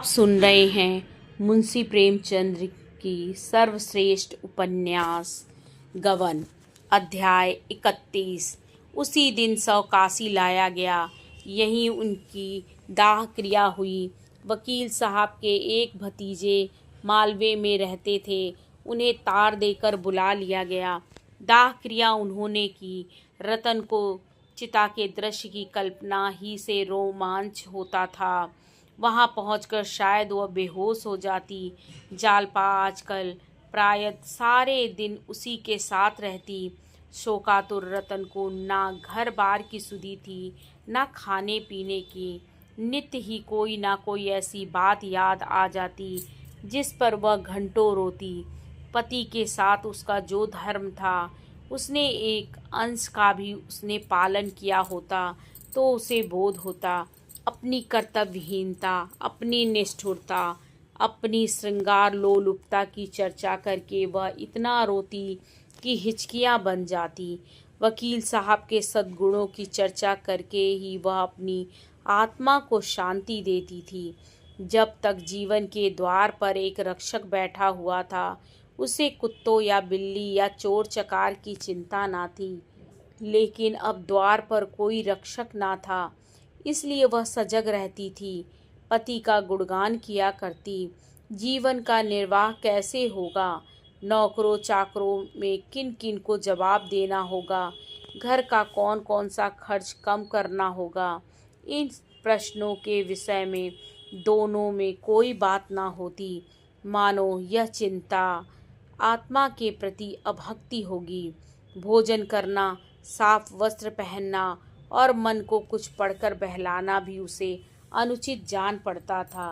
आप सुन रहे हैं मुंशी प्रेमचंद्र की सर्वश्रेष्ठ उपन्यास गबन, अध्याय 31। उसी दिन शव काशी लाया गया। यहीं उनकी दाह क्रिया हुई। वकील साहब के एक भतीजे मालवे में रहते थे। उन्हें तार देकर बुला लिया गया। दाह क्रिया उन्होंने की। रतन को चिता के दृश्य की कल्पना ही से रोमांच होता था। वहां पहुंचकर शायद वह बेहोश हो जाती। जालपा आजकल प्रायः सारे दिन उसी के साथ रहती। शोकातुर रतन को ना घर बार की सुधि थी, ना खाने पीने की। नित्य ही कोई ना कोई ऐसी बात याद आ जाती जिस पर वह घंटों रोती। पति के साथ उसका जो धर्म था, उसने एक अंश का भी उसने पालन किया होता तो उसे बोध होता। अपनी कर्तव्यहीनता, अपनी निष्ठुरता, अपनी श्रृंगार लोलुपता की चर्चा करके वह इतना रोती कि हिचकियां बन जाती। वकील साहब के सद्गुणों की चर्चा करके ही वह अपनी आत्मा को शांति देती थी। जब तक जीवन के द्वार पर एक रक्षक बैठा हुआ था, उसे कुत्तों या बिल्ली या चोर चकार की चिंता ना थी। लेकिन अब द्वार पर कोई रक्षक ना था, इसलिए वह सजग रहती थी। पति का गुणगान किया करती। जीवन का निर्वाह कैसे होगा, नौकरों चाकरों में किन किन को जवाब देना होगा, घर का कौन कौन सा खर्च कम करना होगा, इन प्रश्नों के विषय में दोनों में कोई बात ना होती। मानो यह चिंता आत्मा के प्रति अभक्ति होगी। भोजन करना, साफ वस्त्र पहनना और मन को कुछ पढ़कर बहलाना भी उसे अनुचित जान पड़ता था।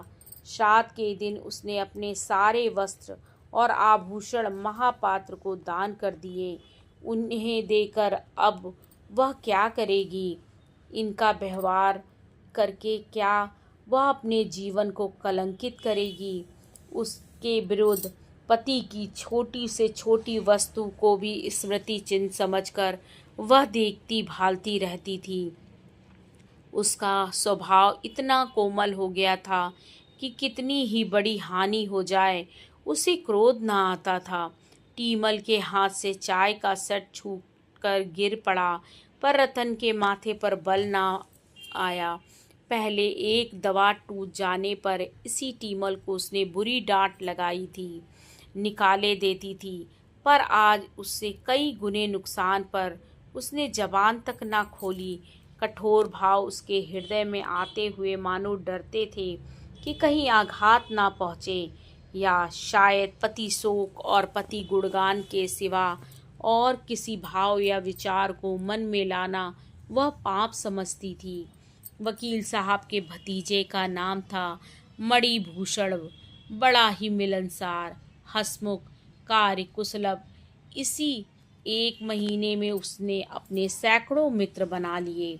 श्राद्ध के दिन उसने अपने सारे वस्त्र और आभूषण महापात्र को दान कर दिए। उन्हें देकर अब वह क्या करेगी? इनका व्यवहार करके क्या वह अपने जीवन को कलंकित करेगी? उसके विरुद्ध पति की छोटी से छोटी वस्तु को भी स्मृति चिन्ह समझकर वह देखती भालती रहती थी। उसका स्वभाव इतना कोमल हो गया था कि कितनी ही बड़ी हानि हो जाए उसे क्रोध न आता था। टीमल के हाथ से चाय का सेट छूटकर गिर पड़ा, पर रतन के माथे पर बल न आया। पहले एक दवा टूट जाने पर इसी टीमल को उसने बुरी डांट लगाई थी, निकाले देती थी, पर आज उससे कई गुने नुकसान पर उसने जबान तक ना खोली। कठोर भाव उसके हृदय में आते हुए मानो डरते थे कि कहीं आघात ना पहुँचे, या शायद पति शोक और पति गुणगान के सिवा और किसी भाव या विचार को मन में लाना वह पाप समझती थी। वकील साहब के भतीजे का नाम था मणिभूषण। बड़ा ही मिलनसार, हंसमुख, कार्यकुशल। इसी एक महीने में उसने अपने सैकड़ों मित्र बना लिए।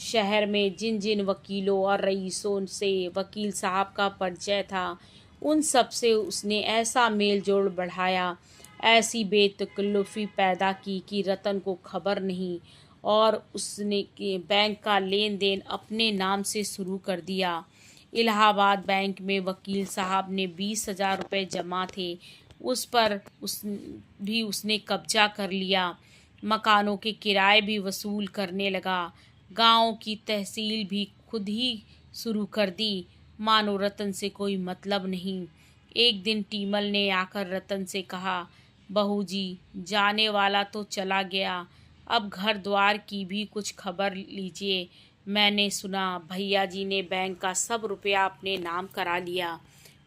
शहर में जिन जिन वकीलों और रईसों से वकील साहब का परिचय था, उन सब से उसने ऐसा मेल जोल बढ़ाया, ऐसी बेतकल्लुफ़ी पैदा की कि रतन को खबर नहीं, और उसने बैंक का लेन देन अपने नाम से शुरू कर दिया। इलाहाबाद बैंक में वकील साहब ने 20,000 रुपये जमा थे, उस पर उसने कब्जा कर लिया। मकानों के किराए भी वसूल करने लगा। गांव की तहसील भी खुद ही शुरू कर दी, मानो रतन से कोई मतलब नहीं। एक दिन टीमल ने आकर रतन से कहा, बहू जी, जाने वाला तो चला गया, अब घर द्वार की भी कुछ खबर लीजिए। मैंने सुना भैया जी ने बैंक का सब रुपया अपने नाम करा लिया।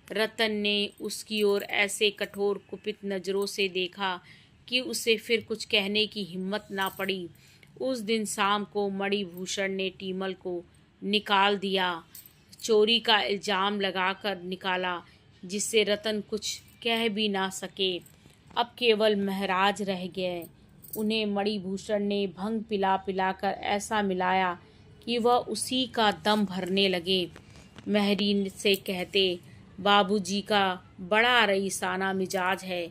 रतन ने उसकी ओर ऐसे कठोर कुपित नज़रों से देखा कि उसे फिर कुछ कहने की हिम्मत ना पड़ी। उस दिन शाम को मणिभूषण ने टीमल को निकाल दिया। चोरी का इल्ज़ाम लगाकर निकाला, जिससे रतन कुछ कह भी ना सके। अब केवल महराज रह गए। उन्हें मणिभूषण ने भंग पिला पिलाकर ऐसा मिलाया कि वह उसी का दम भरने लगे। महरी से कहते, बाबूजी का बड़ा रईसाना मिजाज है,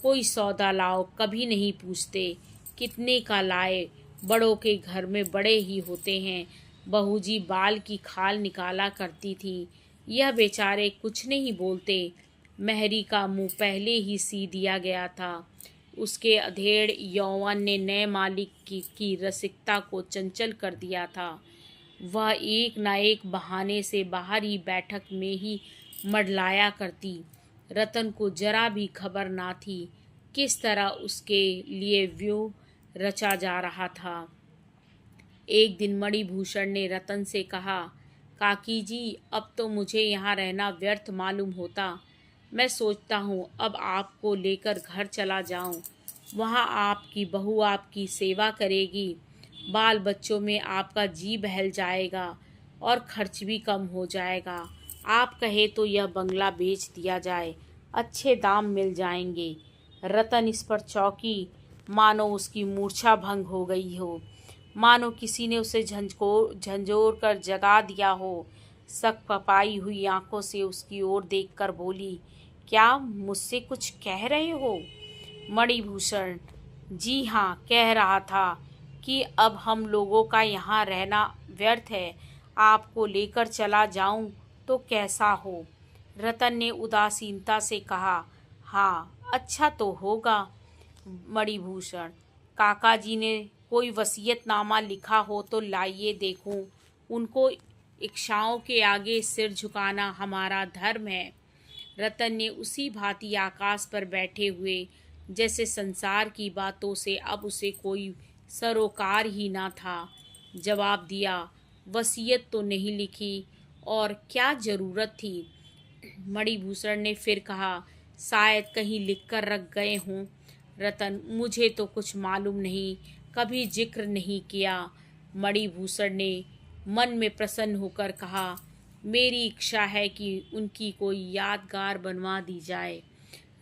कोई सौदा लाओ कभी नहीं पूछते, कितने का लाए, बड़ों के घर में बड़े ही होते हैं। बहू जी बाल की खाल निकाला करती थी, यह बेचारे कुछ नहीं बोलते। मेहरी का मुंह पहले ही सी दिया गया था। उसके अधेड़ यौवन ने नए मालिक की रसिकता को चंचल कर दिया था। वह एक न एक बहाने से बाहरी बैठक में ही मडलाया करती। रतन को जरा भी खबर ना थी किस तरह उसके लिए व्यूह रचा जा रहा था। एक दिन मणिभूषण ने रतन से कहा, काकी जी, अब तो मुझे यहाँ रहना व्यर्थ मालूम होता। मैं सोचता हूँ अब आपको लेकर घर चला जाऊँ। वहाँ आपकी बहू आपकी सेवा करेगी, बाल बच्चों में आपका जी बहल जाएगा और खर्च भी कम हो जाएगा। आप कहे तो यह बंगला बेच दिया जाए, अच्छे दाम मिल जाएंगे। रतन इस पर चौंकी, मानो उसकी मूर्छा भंग हो गई हो, मानो किसी ने उसे झंझोर कर जगा दिया हो। सक पपाई हुई आंखों से उसकी ओर देखकर बोली, क्या मुझसे कुछ कह रहे हो? मणिभूषण, जी हाँ, कह रहा था कि अब हम लोगों का यहाँ रहना व्यर्थ है। आपको लेकर चला जाऊं तो कैसा हो? रतन ने उदासीनता से कहा, हाँ, अच्छा तो होगा। मणिभूषण, काका जी ने कोई वसीयतनामा लिखा हो तो लाइए देखूं। उनको इच्छाओं के आगे सिर झुकाना हमारा धर्म है। रतन ने उसी भांति आकाश पर बैठे हुए जैसे संसार की बातों से अब उसे कोई सरोकार ही ना था जवाब दिया, वसीयत तो नहीं लिखी और क्या ज़रूरत थी? मणिभूषण ने फिर कहा, शायद कहीं लिख कर रख गए हों। रतन, मुझे तो कुछ मालूम नहीं, कभी जिक्र नहीं किया। मणिभूषण ने मन में प्रसन्न होकर कहा, मेरी इच्छा है कि उनकी कोई यादगार बनवा दी जाए।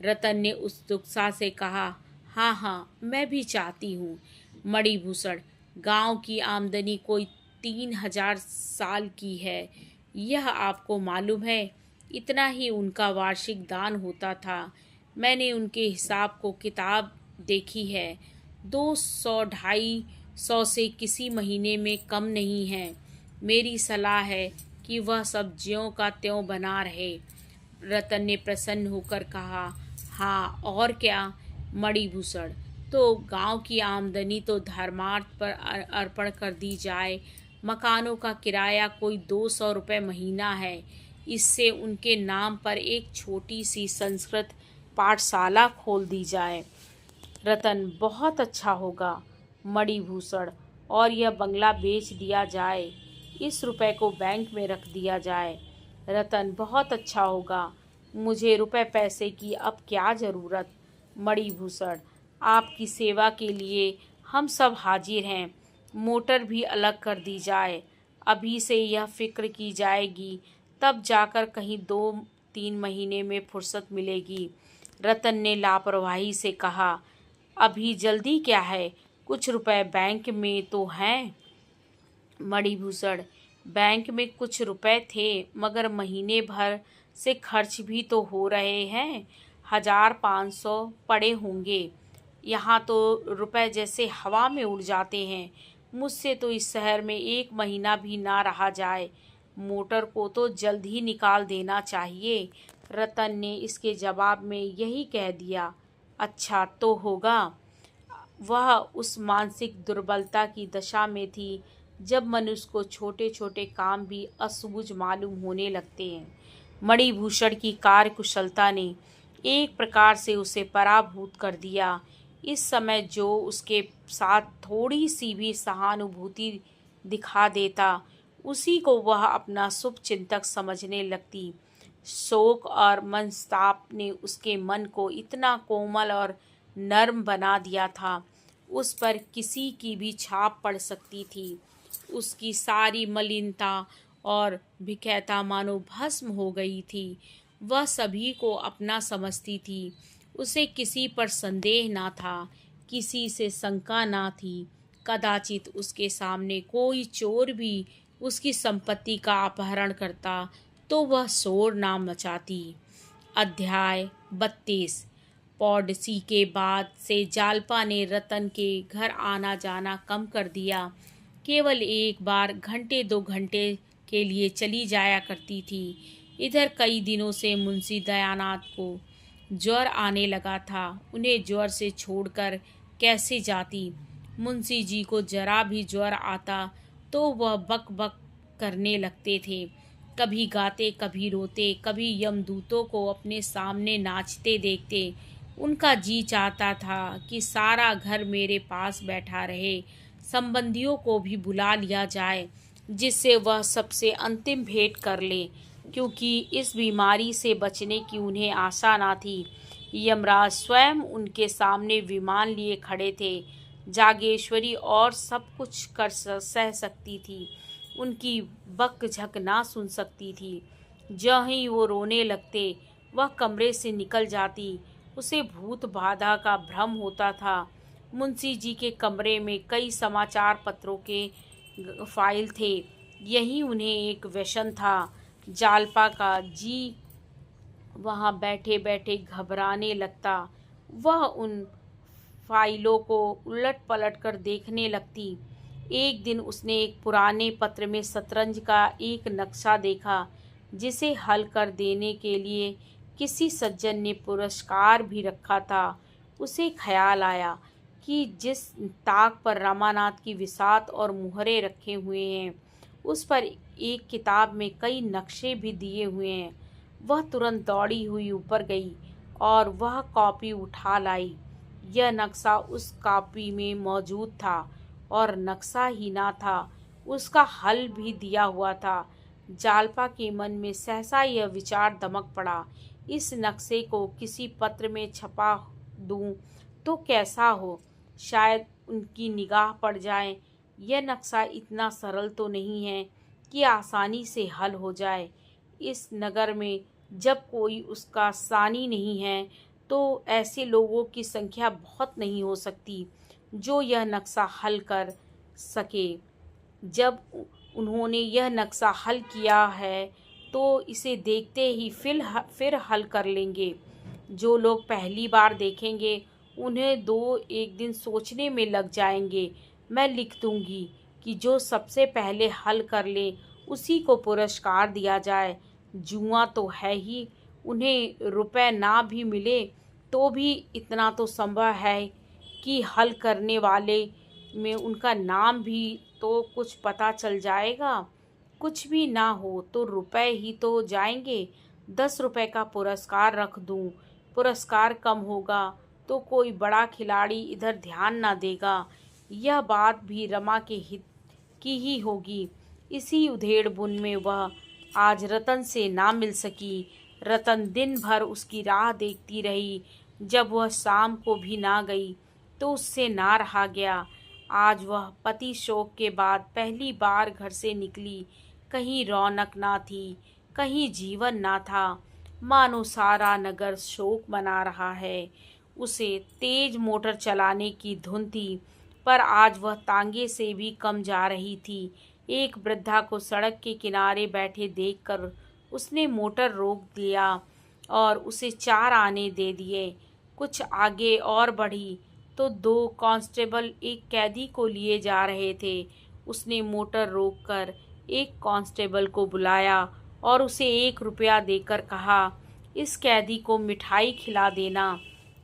रतन ने उत्सुकता से कहा, हाँ हाँ, मैं भी चाहती हूँ। मणिभूषण, गांव की आमदनी कोई 3,000 साल की है, यह आपको मालूम है? इतना ही उनका वार्षिक दान होता था। मैंने उनके हिसाब को किताब देखी है, 200-250 से किसी महीने में कम नहीं है। मेरी सलाह है कि वह सब ज्यों का त्यों बना रहे। रतन ने प्रसन्न होकर कहा, हाँ और क्या? मणिभूषण, तो गांव की आमदनी तो धर्मार्थ पर अर्पण कर दी जाए। मकानों का किराया कोई 200 रुपये महीना है। इससे उनके नाम पर एक छोटी सी संस्कृत पाठशाला खोल दी जाए। रतन, बहुत अच्छा होगा। मणिभूषण, और यह बंगला बेच दिया जाए, इस रुपए को बैंक में रख दिया जाए। रतन, बहुत अच्छा होगा। मुझे रुपए पैसे की अब क्या ज़रूरत? मणिभूषण, आपकी सेवा के लिए हम सब हाजिर हैं। मोटर भी अलग कर दी जाए, अभी से यह फिक्र की जाएगी, तब जाकर कहीं 2-3 महीने में फुर्सत मिलेगी। रतन ने लापरवाही से कहा, अभी जल्दी क्या है, कुछ रुपए बैंक में तो हैं। मणिभूषण, बैंक में कुछ रुपए थे, मगर महीने भर से खर्च भी तो हो रहे हैं। 1,000-500 पड़े होंगे। यहाँ तो रुपए जैसे हवा में उड़ जाते हैं। मुझसे तो इस शहर में 1 महीना भी ना रहा जाए। मोटर को तो जल्द ही निकाल देना चाहिए। रतन ने इसके जवाब में यही कह दिया, अच्छा तो होगा। वह उस मानसिक दुर्बलता की दशा में थी जब मनुष्य को छोटे छोटे काम भी असूझ मालूम होने लगते हैं। मणिभूषण की कार्यकुशलता ने एक प्रकार से उसे पराभूत कर दिया। इस समय जो उसके साथ थोड़ी सी भी सहानुभूति दिखा देता, उसी को वह अपना शुभ चिंतक समझने लगती। शोक और मनस्ताप ने उसके मन को इतना कोमल और नर्म बना दिया था, उस पर किसी की भी छाप पड़ सकती थी। उसकी सारी मलिनता और भिखैता मानो भस्म हो गई थी। वह सभी को अपना समझती थी। उसे किसी पर संदेह ना था, किसी से शंका ना थी। कदाचित उसके सामने कोई चोर भी उसकी संपत्ति का अपहरण करता तो वह शोर ना मचाती। अध्याय 32। पॉडसी के बाद से जालपा ने रतन के घर आना जाना कम कर दिया। केवल एक बार घंटे 2 घंटे के लिए चली जाया करती थी। इधर कई दिनों से मुंशी दयानाथ को ज्वर आने लगा था। उन्हें ज्वर से छोड़कर कैसे जाती। मुंशी जी को जरा भी ज्वर आता तो वह बक बक करने लगते थे। कभी गाते, कभी रोते, कभी यमदूतों को अपने सामने नाचते देखते। उनका जी चाहता था कि सारा घर मेरे पास बैठा रहे, संबंधियों को भी बुला लिया जाए, जिससे वह सबसे अंतिम भेंट कर ले, क्योंकि इस बीमारी से बचने की उन्हें आशा ना थी। यमराज स्वयं उनके सामने विमान लिए खड़े थे। जागेश्वरी और सब कुछ सह सकती थी, उनकी बक झक ना सुन सकती थी। जहाँ ही वो रोने लगते, वह कमरे से निकल जाती। उसे भूत बाधा का भ्रम होता था। मुंशी जी के कमरे में कई समाचार पत्रों के फाइल थे। यही उन्हें एक व्यसन था। जालपा का जी वहाँ बैठे बैठे घबराने लगता। वह उन फाइलों को उलट पलट कर देखने लगती। एक दिन उसने एक पुराने पत्र में शतरंज का एक नक्शा देखा, जिसे हल कर देने के लिए किसी सज्जन ने पुरस्कार भी रखा था। उसे ख्याल आया कि जिस ताक पर रामानाथ की विसात और मुहरे रखे हुए हैं, उस पर एक किताब में कई नक्शे भी दिए हुए हैं। वह तुरंत दौड़ी हुई ऊपर गई और वह कॉपी उठा लाई। यह नक्शा उस कॉपी में मौजूद था, और नक्शा ही ना था, उसका हल भी दिया हुआ था। जालपा के मन में सहसा यह विचार दमक पड़ा, इस नक्शे को किसी पत्र में छपा दूं तो कैसा हो, शायद उनकी निगाह पड़ जाए। यह नक्शा इतना सरल तो नहीं है कि आसानी से हल हो जाए। इस नगर में जब कोई उसका सानी नहीं है, तो ऐसे लोगों की संख्या बहुत नहीं हो सकती जो यह नक्शा हल कर सके। जब उन्होंने यह नक्शा हल किया है तो इसे देखते ही फिर हल कर लेंगे। जो लोग पहली बार देखेंगे, उन्हें 2-1 दिन सोचने में लग जाएंगे। मैं लिख दूंगी कि जो सबसे पहले हल कर ले, उसी को पुरस्कार दिया जाए। जुआ तो है ही, उन्हें रुपए ना भी मिले तो भी इतना तो संभव है कि हल करने वाले में उनका नाम भी तो कुछ पता चल जाएगा। कुछ भी ना हो तो रुपए ही तो जाएंगे। 10 रुपए का पुरस्कार रख दूं। पुरस्कार कम होगा तो कोई बड़ा खिलाड़ी इधर ध्यान ना देगा। यह बात भी रमा के हित की ही होगी। इसी उधेड़-बुन में वह आज रतन से ना मिल सकी। रतन दिन भर उसकी राह देखती रही। जब वह शाम को भी ना गई तो उससे ना रहा गया। आज वह पति शोक के बाद पहली बार घर से निकली। कहीं रौनक ना थी, कहीं जीवन ना था, मानो सारा नगर शोक मना रहा है। उसे तेज मोटर चलाने की धुन थी, पर आज वह तांगे से भी कम जा रही थी। एक वृद्धा को सड़क के किनारे बैठे देखकर उसने मोटर रोक दिया और उसे 4 आने दे दिए। कुछ आगे और बढ़ी तो 2 कांस्टेबल एक कैदी को लिए जा रहे थे। उसने मोटर रोककर एक कांस्टेबल को बुलाया और उसे 1 रुपया देकर कहा, इस कैदी को मिठाई खिला देना।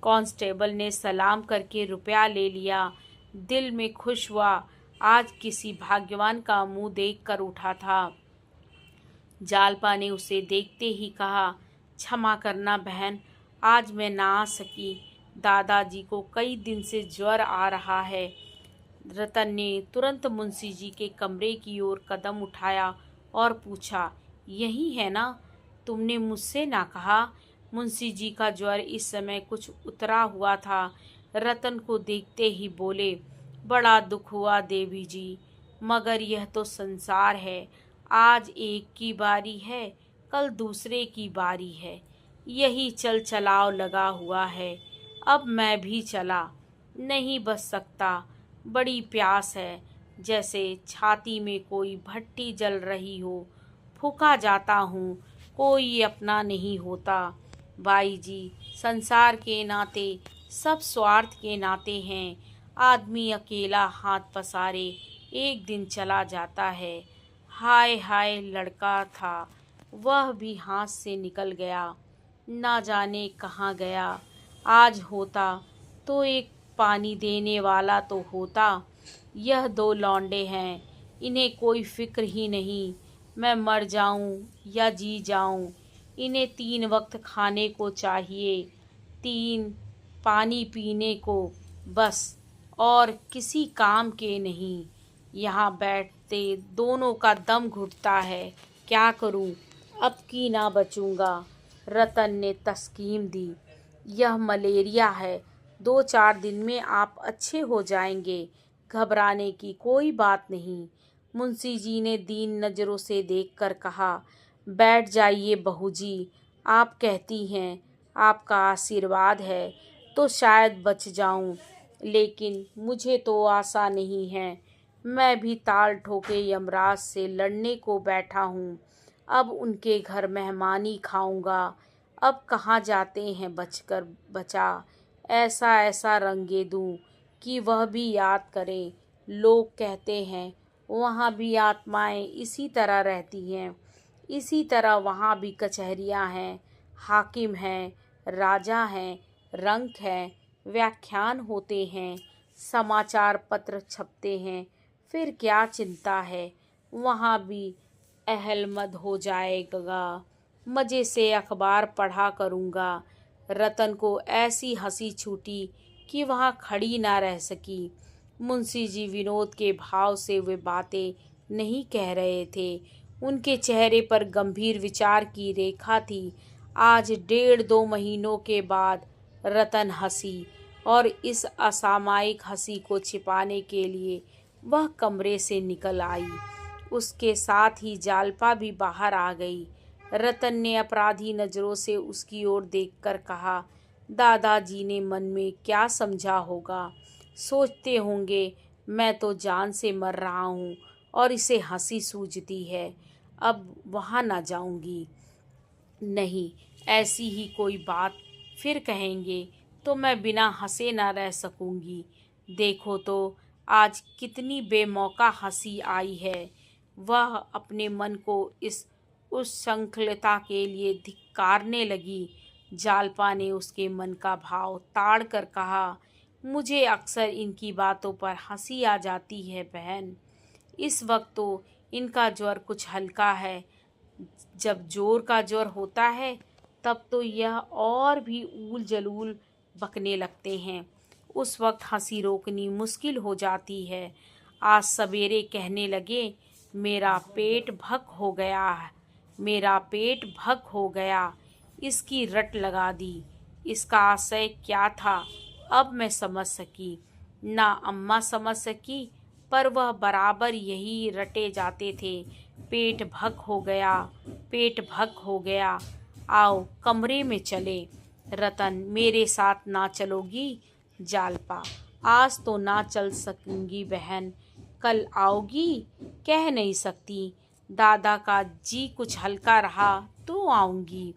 कांस्टेबल ने सलाम करके रुपया ले लिया। दिल में खुश हुआ, आज किसी भाग्यवान का मुंह देखकर उठा था। जालपा ने उसे देखते ही कहा, क्षमा करना बहन, आज मैं ना आ सकी। दादाजी को कई दिन से ज्वर आ रहा है। रतन ने तुरंत मुंशी जी के कमरे की ओर कदम उठाया और पूछा, यही है ना? तुमने मुझसे ना कहा? मुंशी जी का ज्वर इस समय कुछ उतरा हुआ था। रतन को देखते ही बोले, बड़ा दुख हुआ देवी जी, मगर यह तो संसार है। आज एक की बारी है, कल दूसरे की बारी है। यही चल चलाव लगा हुआ है। अब मैं भी चला नहीं बच सकता। बड़ी प्यास है, जैसे छाती में कोई भट्टी जल रही हो। फूका जाता हूँ, कोई अपना नहीं होता। बाई जी, संसार के नाते सब स्वार्थ के नाते हैं। आदमी अकेला हाथ पसारे एक दिन चला जाता है। हाय हाय लड़का था, वह भी हाथ से निकल गया। ना जाने कहाँ गया। आज होता तो एक पानी देने वाला तो होता। यह दो लौंडे हैं, इन्हें कोई फिक्र ही नहीं, मैं मर जाऊं या जी जाऊं। इन्हें 3 वक्त खाने को चाहिए, 3 पानी पीने को, बस, और किसी काम के नहीं। यहाँ बैठते दोनों का दम घुटता है। क्या करूं, अब की ना बचूंगा। रतन ने तस्कीम दी। यह मलेरिया है, 2-4 दिन में आप अच्छे हो जाएंगे, घबराने की कोई बात नहीं। मुंशी जी ने दीन नज़रों से देखकर कहा, बैठ जाइए बहू जी, आप कहती हैं, आपका आशीर्वाद है तो शायद बच जाऊं, लेकिन मुझे तो आशा नहीं है। मैं भी ताल ठोके यमराज से लड़ने को बैठा हूँ। अब उनके घर मेहमानी खाऊंगा। अब कहाँ जाते हैं बचकर बचा, ऐसा ऐसा रंगे दूँ कि वह भी याद करें। लोग कहते हैं वहाँ भी आत्माएं इसी तरह रहती हैं, इसी तरह वहाँ भी कचहरियाँ हैं, हाकिम हैं, राजा हैं, रंक हैं, व्याख्यान होते हैं, समाचार पत्र छपते हैं। फिर क्या चिंता है, वहाँ भी अहलमद हो जाएगा, मज़े से अखबार पढ़ा करूँगा। रतन को ऐसी हंसी छूटी कि वहाँ खड़ी ना रह सकी। मुंशी जी विनोद के भाव से वे बातें नहीं कह रहे थे, उनके चेहरे पर गंभीर विचार की रेखा थी। आज 1.5-2 महीनों के बाद रतन हंसी, और इस असामयिक हंसी को छिपाने के लिए वह कमरे से निकल आई। उसके साथ ही जालपा भी बाहर आ गई। रतन ने अपराधी नज़रों से उसकी ओर देखकर कहा, दादाजी ने मन में क्या समझा होगा, सोचते होंगे मैं तो जान से मर रहा हूँ और इसे हंसी सूझती है, अब वहाँ ना जाऊँगी। नहीं, ऐसी ही कोई बात फिर कहेंगे तो मैं बिना हंसे ना रह सकूँगी। देखो तो आज कितनी बेमौका हंसी आई है। वह अपने मन को इस उच्छृंखलता के लिए धिक्कारने लगी। जालपा ने उसके मन का भाव ताड़ कर कहा, मुझे अक्सर इनकी बातों पर हंसी आ जाती है बहन। इस वक्त तो इनका ज्वर कुछ हल्का है, जब जोर का ज्वर होता है तब तो यह और भी ऊल जलूल बकने लगते हैं। उस वक्त हंसी रोकनी मुश्किल हो जाती है। आज सवेरे कहने लगे, मेरा पेट भक हो गया है, मेरा पेट भक हो गया। इसकी रट लगा दी। इसका आशय क्या था अब मैं समझ सकी। ना अम्मा समझ सकी, पर वह बराबर यही रटे जाते थे। पेट भक हो गया, पेट भक हो गया। आओ कमरे में चले। रतन, मेरे साथ ना चलोगी? जालपा, आज तो ना चल सकूंगी बहन, कल आओगी? कह नहीं सकती, दादा का जी कुछ हल्का रहा तो आऊंगी।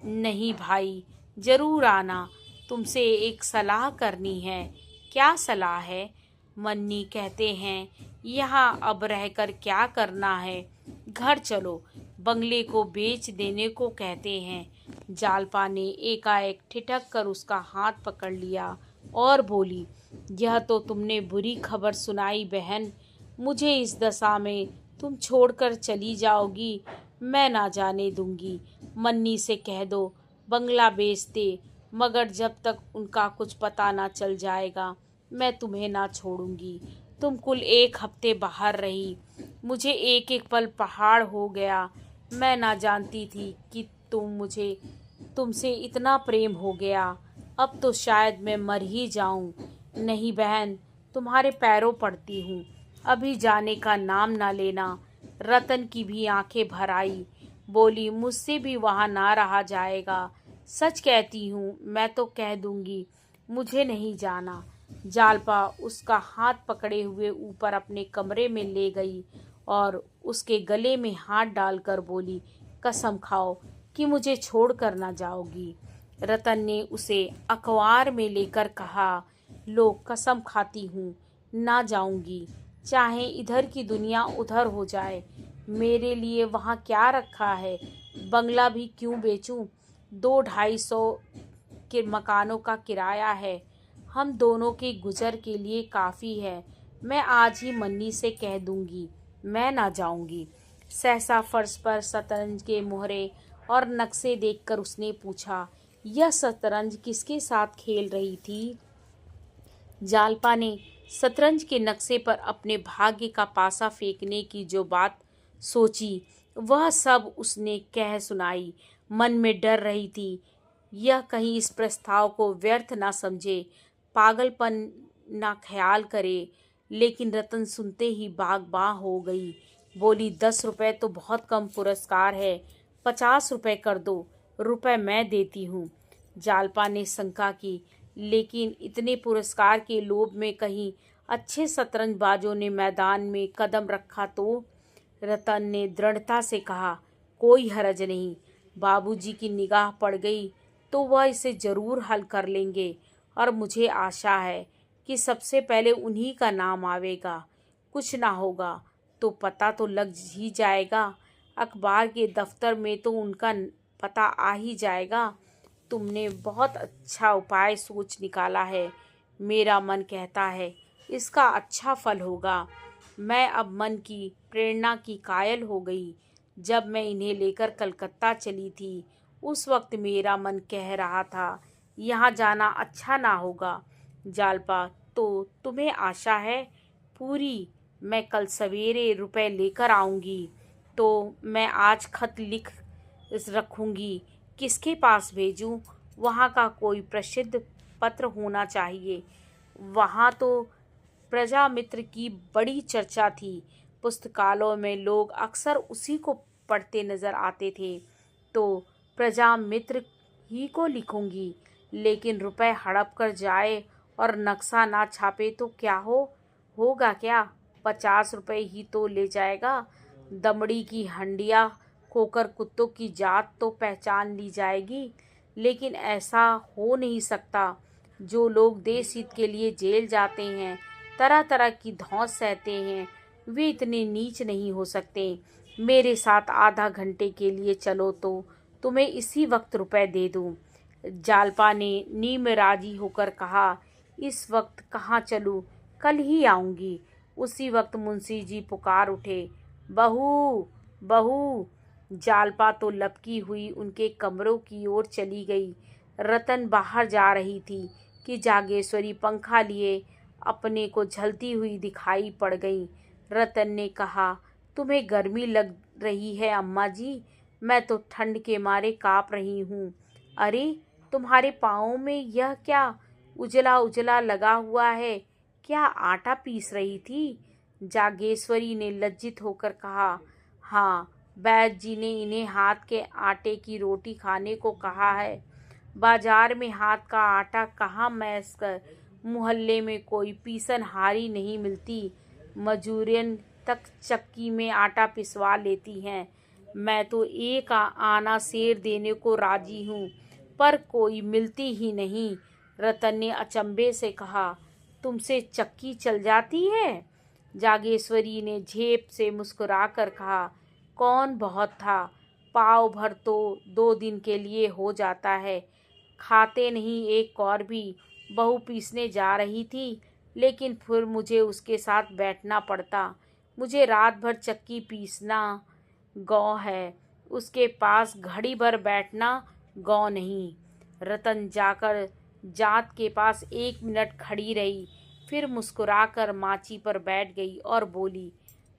नहीं भाई, जरूर आना, तुमसे एक सलाह करनी है। क्या सलाह है? मन्नी कहते हैं यहाँ अब रहकर क्या करना है, घर चलो, बंगले को बेच देने को कहते हैं। जालपा ने एकाएक ठिठक कर उसका हाथ पकड़ लिया और बोली, यह तो तुमने बुरी खबर सुनाई बहन। मुझे इस दशा में तुम छोड़कर चली जाओगी, मैं ना जाने दूंगी। मन्नी से कह दो बंगला बेच दे, मगर जब तक उनका कुछ पता ना चल जाएगा मैं तुम्हें ना छोड़ूंगी। तुम कुल 1 हफ्ते बाहर रही, मुझे एक एक पल पहाड़ हो गया। मैं ना जानती थी कि तुमसे इतना प्रेम हो गया। अब तो शायद मैं मर ही जाऊं। नहीं बहन, तुम्हारे पैरों पड़ती हूँ, अभी जाने का नाम ना लेना। रतन की भी आंखें भर आई, बोली, मुझसे भी वहाँ ना रहा जाएगा। सच कहती हूँ, मैं तो कह दूंगी, मुझे नहीं जाना। जालपा उसका हाथ पकड़े हुए ऊपर अपने कमरे में ले गई और उसके गले में हाथ डालकर बोली, कसम खाओ कि मुझे छोड़ कर ना जाओगी। रतन ने उसे अखबार में लेकर कहा, लो कसम खाती हूँ, ना जाऊंगी, चाहे इधर की दुनिया उधर हो जाए। मेरे लिए वहाँ क्या रखा है? बंगला भी क्यों बेचूं? 2-250 के मकानों का किराया है, हम दोनों के गुजर के लिए काफ़ी है। मैं आज ही मन्नी से कह दूंगी, मैं ना जाऊंगी। सहसा फर्श पर शतरंज के मोहरे और नक्शे देखकर उसने पूछा, यह शतरंज किसके साथ खेल रही थी? जालपा ने शतरंज के नक्शे पर अपने भाग्य का पासा फेंकने की जो बात सोची वह सब उसने कह सुनाई। मन में डर रही थी, यह कहीं इस प्रस्ताव को व्यर्थ ना समझे, पागलपन ना ख्याल करे। लेकिन रतन सुनते ही बाग-बाग हो गई। बोली, 10 रुपए तो बहुत कम पुरस्कार है, 50 रुपए कर दो, रुपए मैं देती हूँ। जालपा ने शंका की, लेकिन इतने पुरस्कार के लोभ में कहीं अच्छे शतरंजबाजों ने मैदान में कदम रखा तो? रतन ने दृढ़ता से कहा, कोई हरज नहीं, बाबूजी की निगाह पड़ गई तो वह इसे जरूर हल कर लेंगे और मुझे आशा है कि सबसे पहले उन्हीं का नाम आवेगा। कुछ ना होगा तो पता तो लग ही जाएगा, अखबार के दफ्तर में तो उनका पता आ ही जाएगा। तुमने बहुत अच्छा उपाय सोच निकाला है, मेरा मन कहता है इसका अच्छा फल होगा। मैं अब मन की प्रेरणा की कायल हो गई। जब मैं इन्हें लेकर कलकत्ता चली थी उस वक्त मेरा मन कह रहा था यहाँ जाना अच्छा ना होगा। जालपा, तो तुम्हें आशा है? पूरी। मैं कल सवेरे रुपए लेकर आऊँगी तो मैं आज खत लिख रखूँगी। किसके पास भेजूँ? वहाँ का कोई प्रसिद्ध पत्र होना चाहिए। वहाँ तो प्रजामित्र की बड़ी चर्चा थी, पुस्तकालयों में लोग अक्सर उसी को पढ़ते नजर आते थे। तो प्रजामित्र ही को लिखूंगी, लेकिन रुपए हड़प कर जाए और नक्शा ना छापे तो क्या होगा क्या? 50 रुपए ही तो ले जाएगा। दमड़ी की हंडिया खोकर कुत्तों की जात तो पहचान ली जाएगी, लेकिन ऐसा हो नहीं सकता। जो लोग देश हित के लिए जेल जाते हैं, तरह तरह की धौंस सहते हैं, वे इतने नीच नहीं हो सकते। मेरे साथ आधा घंटे के लिए चलो तो तुम्हें इसी वक्त रुपए दे दूं। जालपा ने नीम राजी होकर कहा, इस वक्त कहाँ चलूं, कल ही आऊंगी। उसी वक्त मुंशी जी पुकार उठे, बहू बहू। जालपा तो लपकी हुई उनके कमरों की ओर चली गई। रतन बाहर जा रही थी कि जागेश्वरी पंखा लिए अपने को झलती हुई दिखाई पड़ गई। रतन ने कहा, तुम्हें गर्मी लग रही है अम्मा जी, मैं तो ठंड के मारे काँप रही हूँ। अरे, तुम्हारे पाँव में यह क्या उजला उजला लगा हुआ है? क्या आटा पीस रही थी? जागेश्वरी ने लज्जित होकर कहा, हाँ, बैद जी ने इन्हें हाथ के आटे की रोटी खाने को कहा है। बाजार में हाथ का आटा कहाँ मैस कर, मोहल्ले में कोई पीसनहारी नहीं मिलती, मजूरियन तक चक्की में आटा पिसवा लेती हैं। मैं तो एक आना शेर देने को राजी हूँ, पर कोई मिलती ही नहीं। रतन ने अचंभे से कहा, तुमसे चक्की चल जाती है? जागेश्वरी ने झेप से मुस्कुराकर कहा, कौन बहुत था, पाव भर तो 2 दिन के लिए हो जाता है, खाते नहीं एक और भी। बहू पीसने जा रही थी, लेकिन फिर मुझे उसके साथ बैठना पड़ता। मुझे रात भर चक्की पीसना गौ है, उसके पास घड़ी भर बैठना गौ नहीं। रतन जाकर जात के पास 1 मिनट खड़ी रही, फिर मुस्कुराकर माची पर बैठ गई और बोली,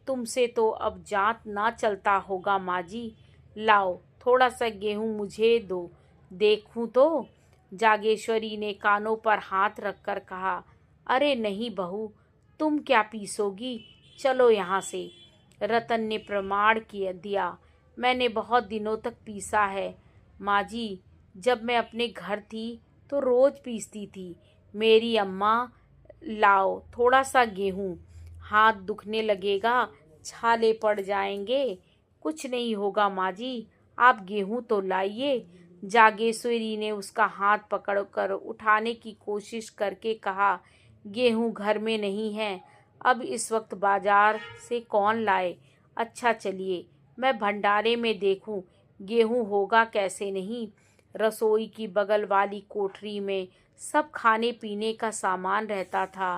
तुमसे तो अब जात ना चलता होगा माँ जी, लाओ थोड़ा सा गेहूँ मुझे दो, देखूँ तो। जागेश्वरी ने कानों पर हाथ रखकर कहा, अरे नहीं बहू, तुम क्या पीसोगी, चलो यहाँ से। रतन ने प्रमाण किया दिया, मैंने बहुत दिनों तक पीसा है माँ जी, जब मैं अपने घर थी तो रोज पीसती थी मेरी अम्मा। लाओ थोड़ा सा गेहूँ, हाथ दुखने लगेगा, छाले पड़ जाएंगे। कुछ नहीं होगा माँ जी, आप गेहूँ तो लाइए। जागेश्वरी ने उसका हाथ पकड़कर उठाने की कोशिश करके कहा, गेहूँ घर में नहीं है, अब इस वक्त बाजार से कौन लाए। अच्छा चलिए, मैं भंडारे में देखूँ गेहूं होगा कैसे नहीं। रसोई की बगल वाली कोठरी में सब खाने पीने का सामान रहता था।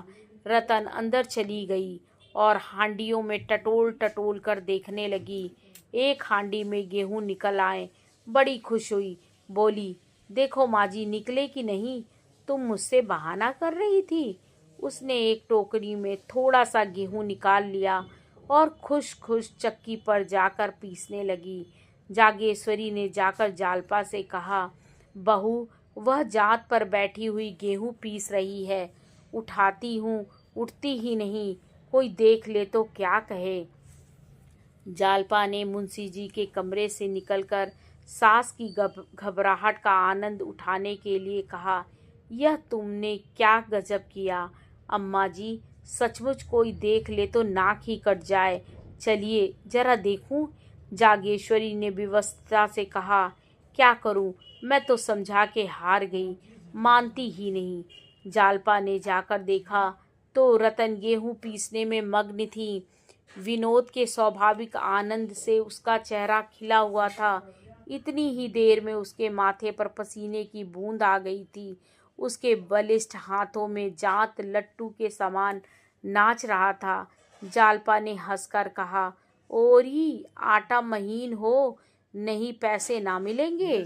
रतन अंदर चली गई और हांडियों में टटोल टटोल कर देखने लगी। एक हांडी में गेहूं निकल आए। बड़ी खुश हुई, बोली, देखो माँ जी, निकले कि नहीं, तुम मुझसे बहाना कर रही थी। उसने एक टोकरी में थोड़ा सा गेहूं निकाल लिया और खुश खुश चक्की पर जाकर पीसने लगी। जागेश्वरी ने जाकर जालपा से कहा, बहू, वह जात पर बैठी हुई गेहूं पीस रही है। उठाती हूँ, उठती ही नहीं, कोई देख ले तो क्या कहे। जालपा ने मुंशी जी के कमरे से निकलकर सास की घबराहट का आनंद उठाने के लिए कहा, यह तुमने क्या गजब किया अम्मा जी, सचमुच कोई देख ले तो नाक ही कट जाए। चलिए जरा देखूं। जागेश्वरी ने विवशता से कहा, क्या करूं, मैं तो समझा के हार गई, मानती ही नहीं। जालपा ने जाकर देखा तो रतन गेहूं पीसने में मग्न थी। विनोद के स्वाभाविक आनंद से उसका चेहरा खिला हुआ था। इतनी ही देर में उसके माथे पर पसीने की बूंद आ गई थी। उसके बलिष्ठ हाथों में जांत लट्टू के समान नाच रहा था। जालपा ने हंसकर कहा, ओरी, आटा महीन हो, नहीं पैसे ना मिलेंगे।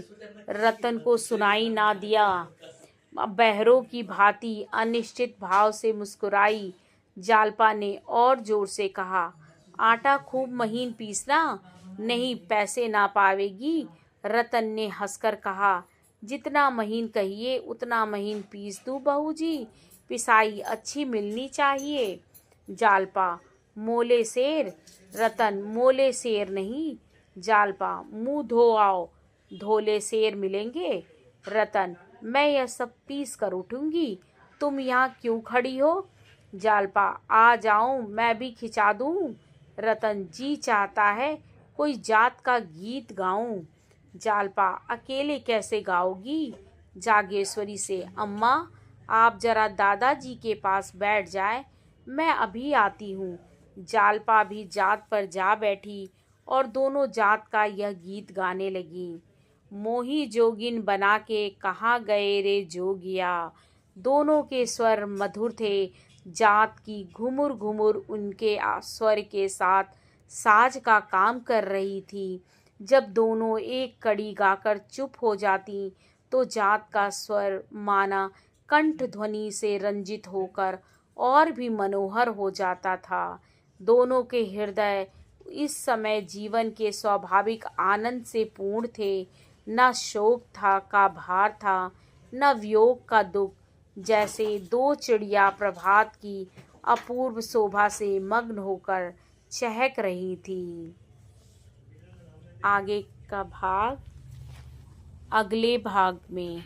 रतन को सुनाई ना दिया। बहरों की भांति अनिश्चित भाव से मुस्कुराई। जालपा ने और जोर से कहा, आटा खूब महीन पीसना, नहीं पैसे ना पावेगी। रतन ने हंसकर कहा, जितना महीन कहिए उतना महीन पीस दूं बहू जी, पिसाई अच्छी मिलनी चाहिए। जालपा, मोले शेर। रतन, मोले शेर नहीं। जालपा, मुंह धो आओ, धोले शेर मिलेंगे। रतन, मैं यह सब पीस कर उठूंगी, तुम यहाँ क्यों खड़ी हो। जालपा, आ जाऊं, मैं भी खिंचा दूं। रतन, जी चाहता है कोई जात का गीत गाऊं। जालपा, अकेले कैसे गाओगी। जागेश्वरी से, अम्मा, आप जरा दादाजी के पास बैठ जाए, मैं अभी आती हूँ। जालपा भी जात पर जा बैठी और दोनों जात का यह गीत गाने लगी। मोही जोगिन बना के कहाँ गए रे जोगिया। दोनों के स्वर मधुर थे। जात की घुमुर घुमुर उनके स्वर के साथ साज का काम कर रही थी। जब दोनों एक कड़ी गाकर चुप हो जाती तो जात का स्वर माना कंठ ध्वनि से रंजित होकर और भी मनोहर हो जाता था। दोनों के हृदय इस समय जीवन के स्वाभाविक आनंद से पूर्ण थे। न शोक था का भार था, न वियोग का दुख। जैसे दो चिड़िया प्रभात की अपूर्व शोभा से मग्न होकर चहक रही थी। आगे का भाग अगले भाग में।